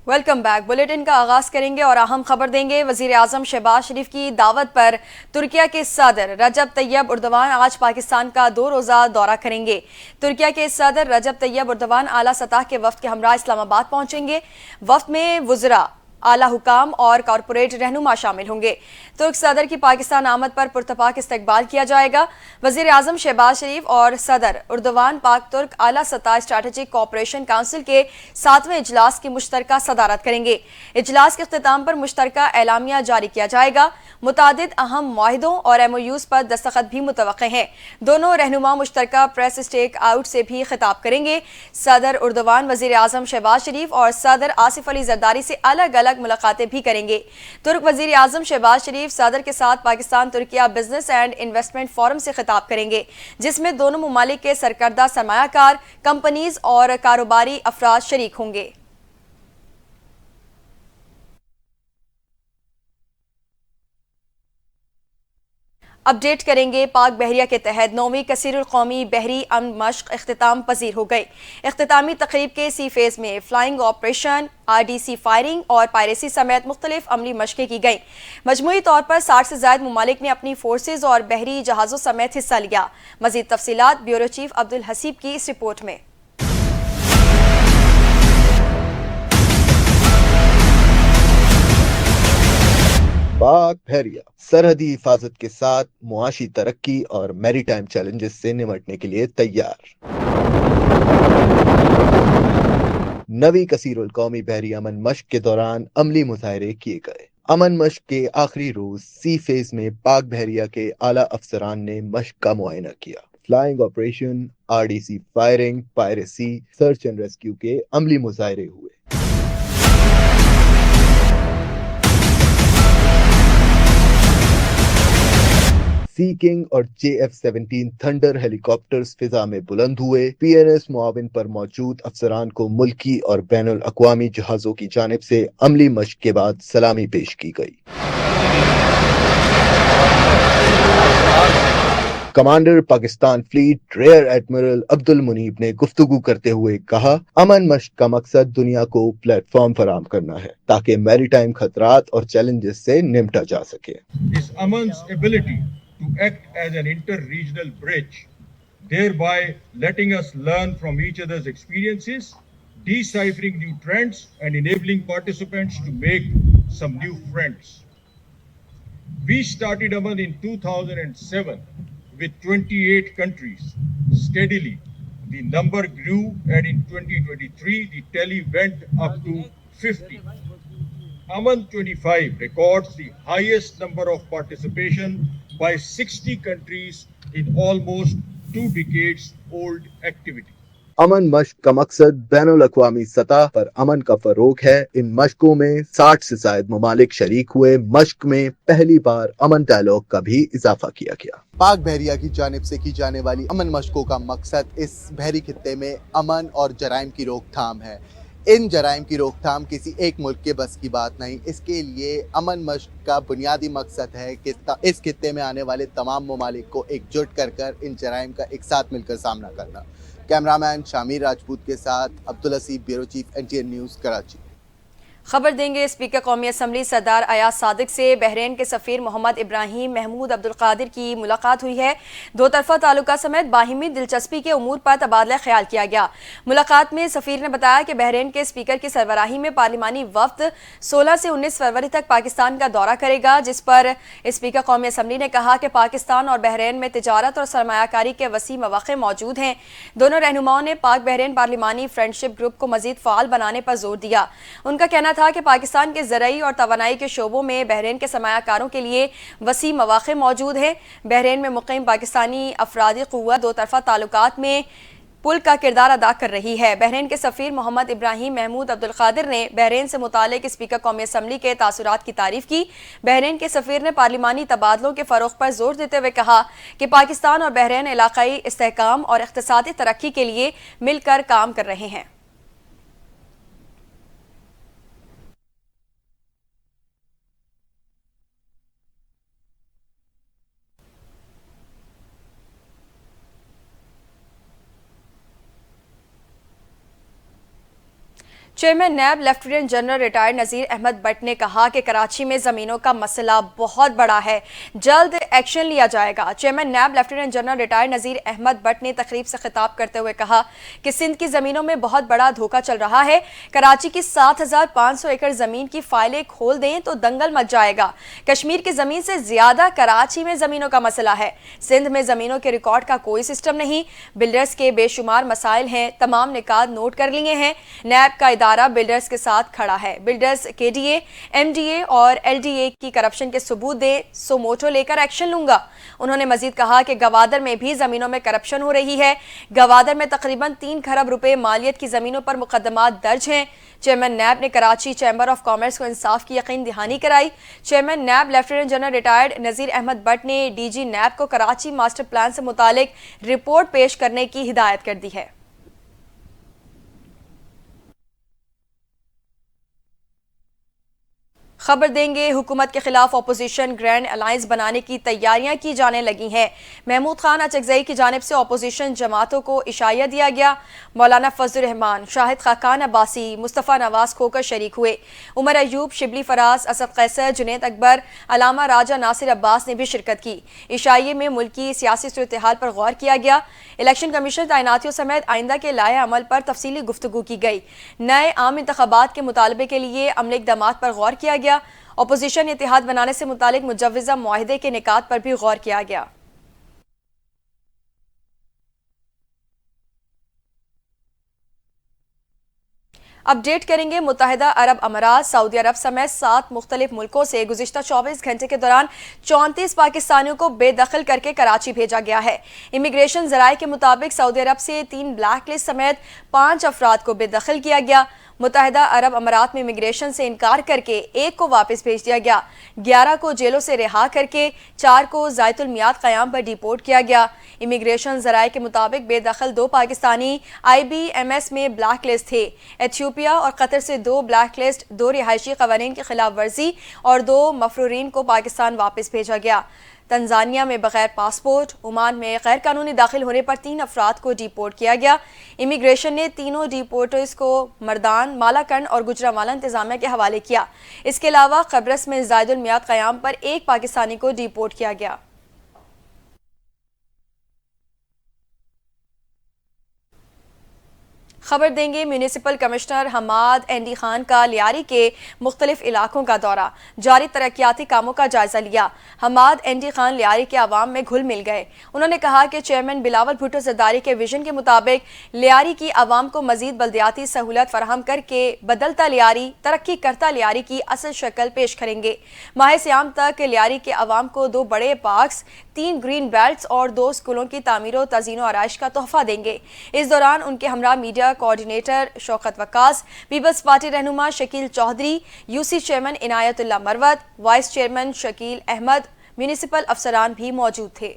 Welcome back. Bulletin کا آغاز کریں گے اور اہم خبر دیں گے۔ وزیر اعظم شہباز شریف کی دعوت پر ترکیہ کے صدر رجب طیب اردوان آج پاکستان کا 2 روزہ دورہ کریں گے۔ ترکیہ کے صدر رجب طیب اردوان اعلیٰ سطح کے وفد کے ہمراہ اسلام آباد پہنچیں گے۔ وفد میں وزراء، اعلیٰ حکام اور کارپوریٹ رہنما شامل ہوں گے۔ ترک صدر کی پاکستان آمد پر پرتپاک استقبال کیا جائے گا۔ وزیر اعظم شہباز شریف اور صدر اردوان پاک ترک اعلیٰ سطح اسٹریٹجک کوآپریشن کونسل کے 7ویں اجلاس کی مشترکہ صدارت کریں گے۔ اجلاس کے اختتام پر مشترکہ اعلامیہ جاری کیا جائے گا۔ متعدد اہم معاہدوں اور ایم او یوز پر دستخط بھی متوقع ہیں۔ دونوں رہنما مشترکہ پریس اسٹیک آؤٹ سے بھی خطاب کریں گے۔ صدر اردوان وزیر اعظم شہباز شریف اور صدر آصف علی زرداری سے الگ الگ ملاقاتیں بھی کریں گے۔ ترک وزیر اعظم شہباز شریف صدر کے ساتھ Pakistan Türkiye business and investment forum سے خطاب کریں گے، جس میں دونوں ممالک کے سرکردہ سرمایہ کار، کمپنیز اور کاروباری افراد شریک ہوں گے۔ اپڈیٹ کریں گے۔ پاک بحریہ کے تحت 9ویں کثیر القومی بحری امن مشق اختتام پذیر ہو گئی۔ اختتامی تقریب کے سی فیز میں فلائنگ آپریشن، RDC فائرنگ اور پائریسی سمیت مختلف عملی مشقیں کی گئیں۔ مجموعی طور پر 60 سے زائد ممالک نے اپنی فورسز اور بحری جہازوں سمیت حصہ لیا۔ مزید تفصیلات بیورو چیف عبدالحسیب کی اس رپورٹ میں۔ پاک بحریہ سرحدی حفاظت کے ساتھ معاشی ترقی اور میری ٹائم چیلنجز سے نمٹنے کے لیے تیار۔ 9ویں کثیر القومی بحری امن مشق کے دوران عملی مظاہرے کیے گئے۔ امن مشق کے آخری روز سی فیز میں پاک بحریہ کے اعلیٰ افسران نے مشق کا معائنہ کیا۔ Flying operation, RDC firing, piracy, search and rescue کے عملی مظاہرے ہوئے۔ سی کنگ اور JF-17 تھنڈر ہیلی کاپٹرز فضا میں بلند ہوئے۔ PNS معاون پر موجود افسران کو ملکی اور بین الاقوامی جہازوں کی جانب سے عملی مشق کے بعد سلامی پیش کی گئی۔ Commander Pakistan fleet rear admiral Abdul Muneeb نے گفتگو کرتے ہوئے کہا، امن مشق کا مقصد دنیا کو پلیٹ فارم فراہم کرنا ہے تاکہ میری ٹائم خطرات اور چیلنجز سے نمٹا جا سکے۔ is Aman's ability to act as an inter-regional bridge, thereby letting us learn from each other's experiences, deciphering new trends, and enabling participants to make some new friends. We started Aman in 2007 with 28 countries. Steadily, the number grew, and in 2023, the tally went up to 50. Aman 25 records the highest number of participation by 60 countries in almost 2 decades old activity. امن مشق کا مقصد بین الاقوامی سطح پر امن کا فروغ ہے۔ ان مشقوں میں 60 سے زائد ممالک شریک ہوئے۔ مشق میں پہلی بار امن ڈائیلاگ کا بھی اضافہ کیا گیا۔ پاک بحریہ کی جانب سے کی جانے والی امن مشقوں کا مقصد اس بحری خطے میں امن اور جرائم کی روک تھام ہے۔ ان جرائم کی روک تھام کسی ایک ملک کے بس کی بات نہیں۔ اس کے لیے امن مشق کا بنیادی مقصد ہے کہ اس خطے میں آنے والے تمام ممالک کو ایک جٹ کر ان جرائم کا ایک ساتھ مل کر سامنا کرنا۔ کیمرامین شامیر راجپوت کے ساتھ Abdulhasib, bureau chief NTN news, Karachi. خبر دیں گے اسپیکر قومی اسمبلی سردار ایاز صادق سے بحرین کے سفیر محمد ابراہیم محمود عبدالقادر کی ملاقات ہوئی ہے۔ دو طرفہ تعلقات سمیت باہمی دلچسپی کے امور پر تبادلہ خیال کیا گیا۔ ملاقات میں سفیر نے بتایا کہ بحرین کے اسپیکر کی سربراہی میں پارلیمانی وفد 16 سے 19 فروری تک پاکستان کا دورہ کرے گا، جس پر اسپیکر قومی اسمبلی نے کہا کہ پاکستان اور بحرین میں تجارت اور سرمایہ کاری کے وسیع مواقع موجود ہیں۔ دونوں رہنماؤں نے پاک بحرین پارلیمانی فرینڈشپ گروپ کو مزید فعال بنانے پر زور دیا۔ ان کا کہنا تھا کہ پاکستان کے زرعی اور توانائی کے شعبوں میں بحرین کے سرمایہ کاروں کے لیے وسیع مواقع موجود ہیں۔ بحرین میں مقیم پاکستانی افرادی قوت دو طرفہ تعلقات میں پل کا کردار ادا کر رہی ہے۔ بحرین کے سفیر محمد ابراہیم محمود عبدالقادر نے بحرین سے متعلق اسپیکر قومی اسمبلی کے تاثرات کی تعریف کی۔ بحرین کے سفیر نے پارلیمانی تبادلوں کے فروغ پر زور دیتے ہوئے کہا کہ پاکستان اور بحرین علاقائی استحکام اور اقتصادی ترقی کے لیے مل کر کام کر رہے ہیں۔ Chairman NAB lieutenant general retired Nazir Ahmed Butt نے کہا کہ کراچی میں زمینوں کا مسئلہ بہت بڑا ہے، جلد ایکشن لیا جائے گا۔ Chairman NAB lieutenant general retired Nazir Ahmed Butt نے تقریب سے خطاب کرتے ہوئے کہا کہ سندھ کی زمینوں میں بہت بڑا دھوکہ چل رہا ہے۔ کراچی کی 7,500 ایکڑ زمین کی فائلیں کھول دیں تو دنگل مچ جائے گا۔ کشمیر کی زمین سے زیادہ کراچی میں زمینوں کا مسئلہ ہے۔ سندھ میں زمینوں کے ریکارڈ کا کوئی سسٹم نہیں، بلڈرز کے بے شمار مسائل ہیں، تمام نکات نوٹ کر لیے ہیں۔ نیب کا ادارہ بلڈرز کے ساتھ کھڑا ہے۔ Builders K D A, M D A اور ایل ڈی اے کی کرپشن کے ثبوت دیں، سو موٹو لے کر ایکشن لوں گا۔ انہوں نے مزید کہا کہ گوادر میں بھی زمینوں میں کرپشن ہو رہی ہے۔ گوادر میں تقریباً 3 کھرب روپے مالیت کی زمینوں پر مقدمات درج ہیں۔ چیئرمین نیب نے کراچی چیمبر آف کامرس کو انصاف کی یقین دہانی کرائی۔ Chairman NAB lieutenant general retired Nazir Ahmed Butt نے ڈی جی نیب کو کراچی ماسٹر پلان سے متعلق رپورٹ پیش کرنے کی ہدایت کر دی ہے۔ خبر دیں گے، حکومت کے خلاف اپوزیشن گرینڈ الائنس بنانے کی تیاریاں کی جانے لگی ہیں۔ محمود خان اچکزئی کی جانب سے اپوزیشن جماعتوں کو اشاریہ دیا گیا۔ مولانا فضل الرحمان، شاہد خاقان عباسی، مصطفیٰ نواز کھوکر شریک ہوئے۔ عمر ایوب، شبلی فراز، اسد قیصر، جنید اکبر، علامہ راجہ ناصر عباس نے بھی شرکت کی۔ اشاریے میں ملکی سیاسی صورتحال پر غور کیا گیا۔ الیکشن کمیشن تعیناتیوں سمیت آئندہ کے لائحہ عمل پر تفصیلی گفتگو کی گئی۔ نئے عام انتخابات کے مطالبے کے لیے عملی اقدامات پر غور کیا گیا۔ اپوزیشن اتحاد بنانے سے متعلق مجوزہ معاہدے کے نکات پر بھی غور کیا گیا۔ اپڈیٹ کریں گے، متحدہ عرب امارات، سعودی عرب سمیت 7 مختلف ملکوں سے گزشتہ 24 گھنٹے کے دوران 34 پاکستانیوں کو بے دخل کر کے کراچی بھیجا گیا ہے۔ امیگریشن ذرائع کے مطابق سعودی عرب سے 3 بلیک لسٹ سمیت 5 افراد کو بے دخل کیا گیا۔ متحدہ عرب امارات میں امیگریشن سے انکار کر کے 1 کو واپس بھیج دیا گیا، 11 کو جیلوں سے رہا کر کے 4 کو زائد المیعاد قیام پر ڈیپورٹ کیا گیا۔ امیگریشن ذرائع کے مطابق بے دخل 2 پاکستانی آئی بی ایم ایس میں بلیک لسٹ تھے۔ ایتھیوپیا اور قطر سے 2 بلیک لسٹ، 2 رہائشی قوانین کی خلاف ورزی اور 2 مفرورین کو پاکستان واپس بھیجا گیا۔ تنزانیہ میں بغیر پاسپورٹ، عمان میں غیر قانونی داخل ہونے پر 3 افراد کو ڈیپورٹ کیا گیا۔ امیگریشن نے تینوں ڈیپورٹرز کو مردان، مالاکنڈ اور گجرانوالہ انتظامیہ کے حوالے کیا۔ اس کے علاوہ قبرص میں زائد المیعاد قیام پر 1 پاکستانی کو ڈیپورٹ کیا گیا۔ خبر دیں گے، میونسپل کمشنر حماد ایندی خان کا لیاری کے مختلف علاقوں کا دورہ، جاری ترقیاتی کاموں کا جائزہ لیا۔ حماد ایندی خان لیاری کے عوام میں گھل مل گئے۔ انہوں نے کہا کہ چیئرمین بلاول بھٹو زرداری کے ویژن کے مطابق لیاری کی عوام کو مزید بلدیاتی سہولت فراہم کر کے بدلتا لیاری، ترقی کرتا لیاری کی اصل شکل پیش کریں گے۔ ماہ سیام تک لیاری کے عوام کو 2 بڑے پارکس، 3 گرین بیلٹس اور 2 اسکولوں کی تعمیر و تزئین و آرائش کا تحفہ دیں گے۔ اس دوران ان کے ہمراہ media coordinator Shaukat Waqas, Peoples Party رہنما Shakeel Chaudhry, U C chairman Inayat Ullah Marwat, vice chairman Shakeel Ahmad, municipal افسران بھی موجود تھے۔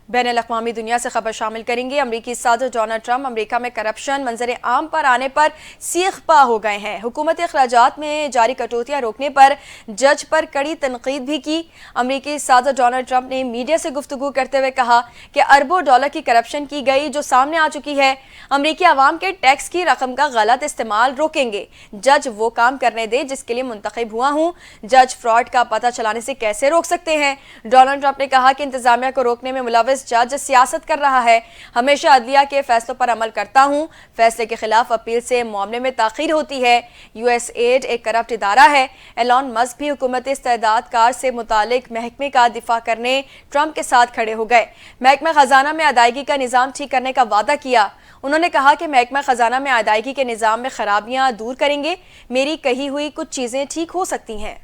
بین الاقوامی دنیا سے خبر شامل کریں گے۔ امریکی صدر ڈونلڈ ٹرمپ امریکہ میں کرپشن منظر عام پر آنے پر سیخ پا ہو گئے ہیں۔ حکومت اخراجات میں جاری کٹوتیاں روکنے پر جج پر کڑی تنقید بھی کی۔ امریکی صدر ڈونلڈ ٹرمپ نے میڈیا سے گفتگو کرتے ہوئے کہا کہ اربوں ڈالر کی کرپشن کی گئی جو سامنے آ چکی ہے۔ امریکی عوام کے ٹیکس کی رقم کا غلط استعمال روکیں گے۔ جج وہ کام کرنے دے جس کے لیے منتخب ہوا ہوں۔ جج فراڈ کا پتہ چلانے سے کیسے روک سکتے ہیں؟ ڈونلڈ ٹرمپ نے کہا کہ انتظامیہ کو روکنے میں ملوث جج سیاست کر رہا ہے۔ ہمیشہ عدلیہ کے فیصلوں پر عمل کرتا ہوں۔ فیصلے کے خلاف اپیل سے معاملے میں تاخیر ہوتی ہے۔ یو ایس ایڈ ایک کرپٹ ادارہ ہے۔ ایلون مسک بھی حکومت استعداد کار سے متعلق محکمے کا دفاع کرنے ٹرمپ کے ساتھ کھڑے ہو گئے۔ محکمہ خزانہ میں ادائیگی کا نظام ٹھیک کرنے کا وعدہ کیا۔ انہوں نے کہا کہ محکمہ خزانہ میں ادائیگی کے نظام میں خرابیاں دور کریں گے۔ میری کہی ہوئی کچھ چیزیں ٹھیک ہو سکتی ہیں۔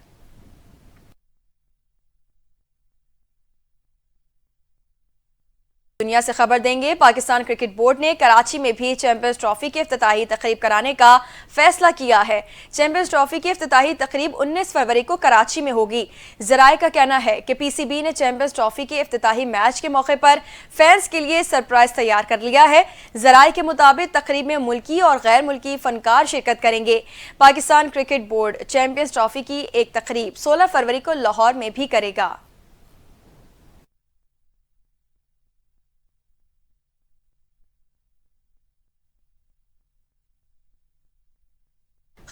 دنیا سے خبر دیں گے، پاکستان کرکٹ بورڈ نے کراچی میں بھی چیمپئنز ٹرافی کی افتتاحی تقریب کرانے کا فیصلہ کیا ہے۔ چیمپئنز ٹرافی کی افتتاحی تقریب 19 فروری کو کراچی میں ہوگی۔ ذرائع کا کہنا ہے کہ پی سی بی نے چیمپئنز ٹرافی کے افتتاحی میچ کے موقع پر فینس کے لیے سرپرائز تیار کر لیا ہے۔ ذرائع کے مطابق تقریب میں ملکی اور غیر ملکی فنکار شرکت کریں گے۔ Pakistan cricket board champions trophy کی ایک تقریب 16 فروری کو لاہور میں بھی کرے گا۔